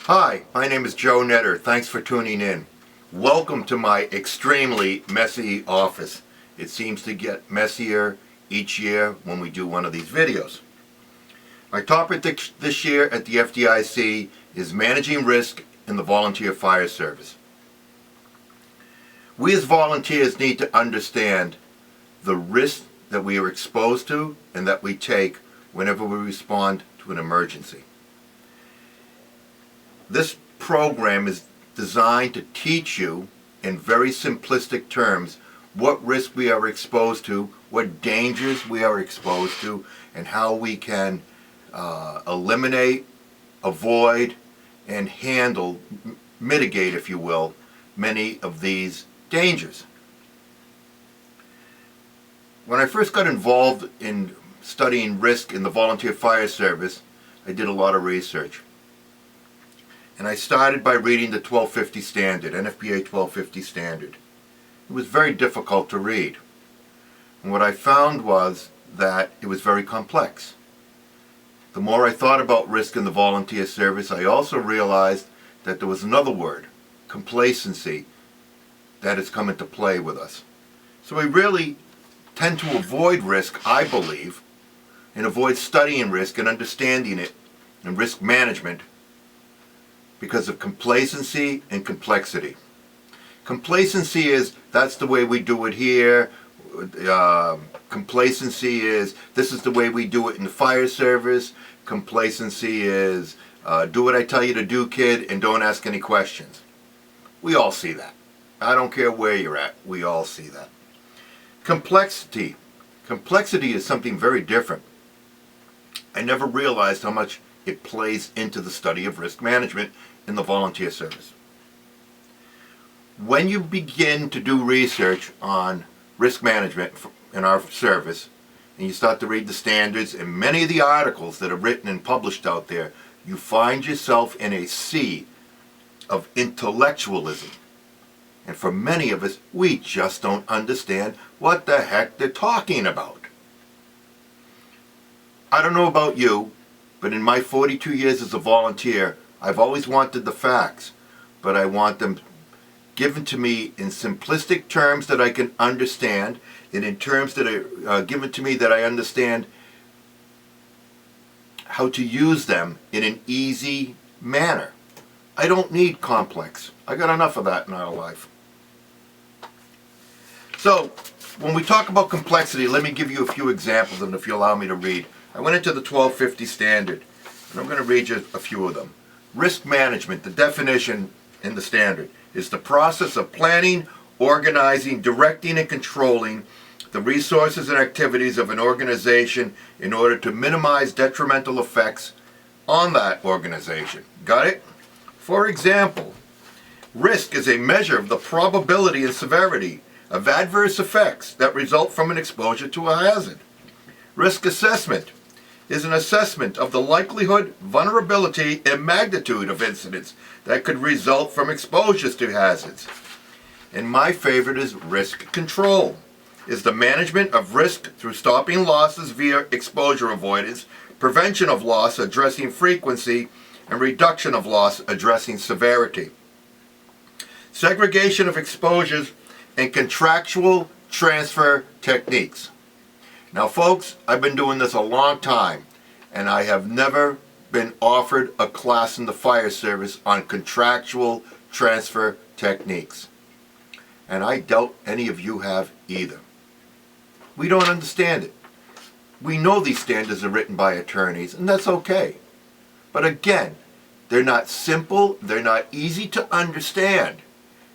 Hi, my name is Joe Netter. Thanks for tuning in. Welcome to my extremely messy office. It seems to get messier each year when we do one of these videos. My topic this year at the FDIC is managing risk in the volunteer fire service. We as volunteers need to understand the risk that we are exposed to and that we take whenever we respond to an emergency. This program is designed to teach you in very simplistic terms what risk we are exposed to, what dangers we are exposed to, and how we can eliminate, avoid, and handle, mitigate, if you will, many of these dangers. When I first got involved in studying risk in the volunteer fire service, I did a lot of research. And I started by reading the 1250 standard, NFPA 1250 standard. It was very difficult to read. And what I found was that it was very complex. The more I thought about risk in the volunteer service, I also realized that there was another word, complacency, that has come into play with us. So we really tend to avoid risk, I believe, and avoid studying risk and understanding it and risk management because of complacency and complexity. Complacency is, that's the way we do it here. Complacency is, this is the way we do it in the fire service. Complacency is, do what I tell you to do, kid, and don't ask any questions. We all see that. I don't care where you're at. We all see that. Complexity. Complexity is something very different. I never realized how much it plays into the study of risk management in the volunteer service. When you begin to do research on risk management in our service, and you start to read the standards and many of the articles that are written and published out there, you find yourself in a sea of intellectualism. And for many of us, we just don't understand what the heck they're talking about. I don't know about you, but in my 42 years as a volunteer, I've always wanted the facts, but I want them given to me in simplistic terms that I can understand, and in terms that are given to me that I understand how to use them in an easy manner. I don't need complex. I got enough of that in our life. So, when we talk about complexity, let me give you a few examples, and if you allow me to read. I went into the 1250 standard, and I'm going to read you a few of them. Risk management, the definition in the standard, is the process of planning, organizing, directing, and controlling the resources and activities of an organization in order to minimize detrimental effects on that organization. Got it? For example, risk is a measure of the probability and severity of adverse effects that result from an exposure to a hazard. Risk assessment is an assessment of the likelihood, vulnerability, and magnitude of incidents that could result from exposures to hazards. And my favorite is risk control, is the management of risk through stopping losses via exposure avoidance, prevention of loss, addressing frequency, and reduction of loss, addressing severity. Segregation of exposures and contractual transfer techniques. Now folks, I've been doing this a long time, and I have never been offered a class in the fire service on contractual transfer techniques. And I doubt any of you have either. We don't understand it. We know these standards are written by attorneys, and that's okay. But again, they're not simple, they're not easy to understand,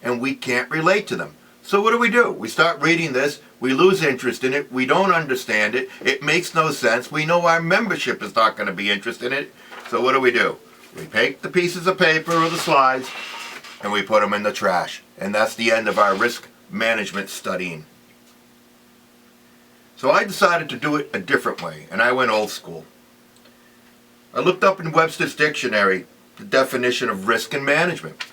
and we can't relate to them. So what do? We start reading this, we lose interest in it, we don't understand it, it makes no sense, we know our membership is not going to be interested in it, so what do? We take the pieces of paper or the slides and we put them in the trash. And that's the end of our risk management studying. So I decided to do it a different way, and I went old school. I looked up in Webster's dictionary the definition of risk and management.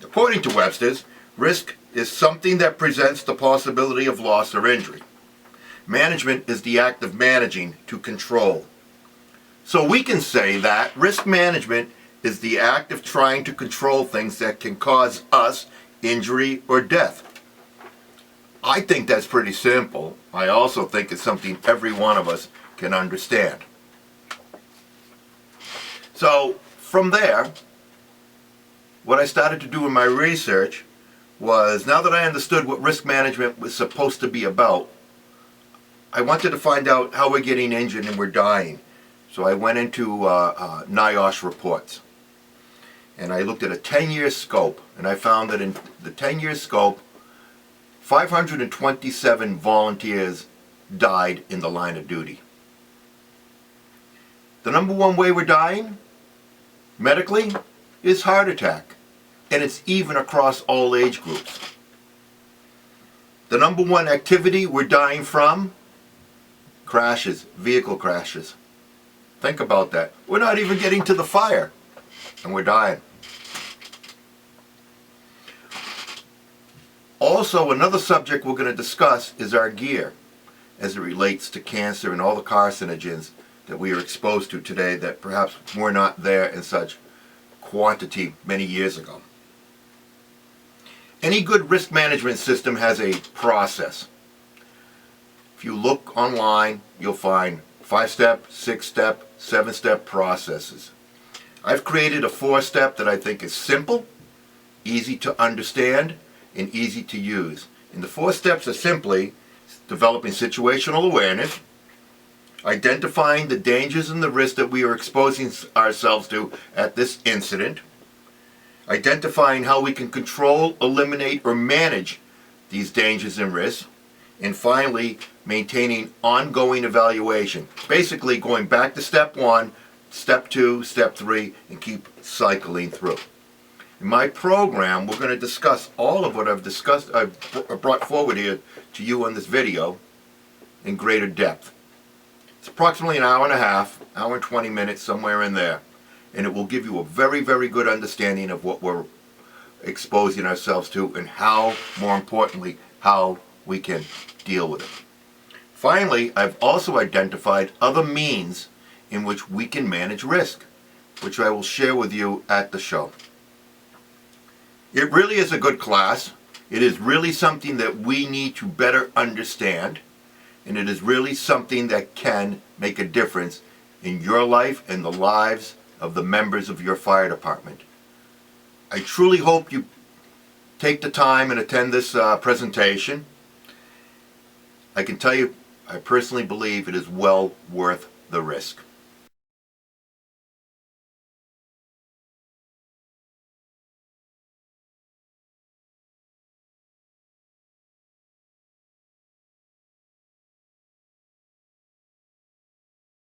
According to Webster's, risk is something that presents the possibility of loss or injury. Management is the act of managing to control. So we can say that risk management is the act of trying to control things that can cause us injury or death. I think that's pretty simple. I also think it's something every one of us can understand. So from there, what I started to do in my research was, now that I understood what risk management was supposed to be about, I wanted to find out how we're getting injured and we're dying. So I went into NIOSH reports. And I looked at a 10-year scope, and I found that in the 10-year scope, 527 volunteers died in the line of duty. The number one way we're dying, medically, is heart attack. And it's even across all age groups. The number one activity we're dying from, crashes, vehicle crashes. Think about that. We're not even getting to the fire, and we're dying. Also, another subject we're going to discuss is our gear as it relates to cancer and all the carcinogens that we are exposed to today that perhaps were not there in such quantity many years ago. Any good risk management system has a process. If you look online, you'll find 5-step, 6-step, 7-step processes. I've created a 4-step that I think is simple, easy to understand, and easy to use. And the 4 steps are simply developing situational awareness, identifying the dangers and the risks that we are exposing ourselves to at this incident, identifying how we can control, eliminate, or manage these dangers and risks, and finally, maintaining ongoing evaluation. Basically going back to step 1, step 2, step 3, and keep cycling through. In my program, we're going to discuss all of what I've brought forward here to you on this video in greater depth. It's approximately an hour and a half, hour and 20 minutes, somewhere in there. And it will give you a very, very good understanding of what we're exposing ourselves to and how, more importantly, how we can deal with it. Finally, I've also identified other means in which we can manage risk, which I will share with you at the show. It really is a good class. It is really something that we need to better understand, and it is really something that can make a difference in your life and the lives of the members of your fire department. I truly hope you take the time and attend this presentation. I can tell you, I personally believe it is well worth the risk.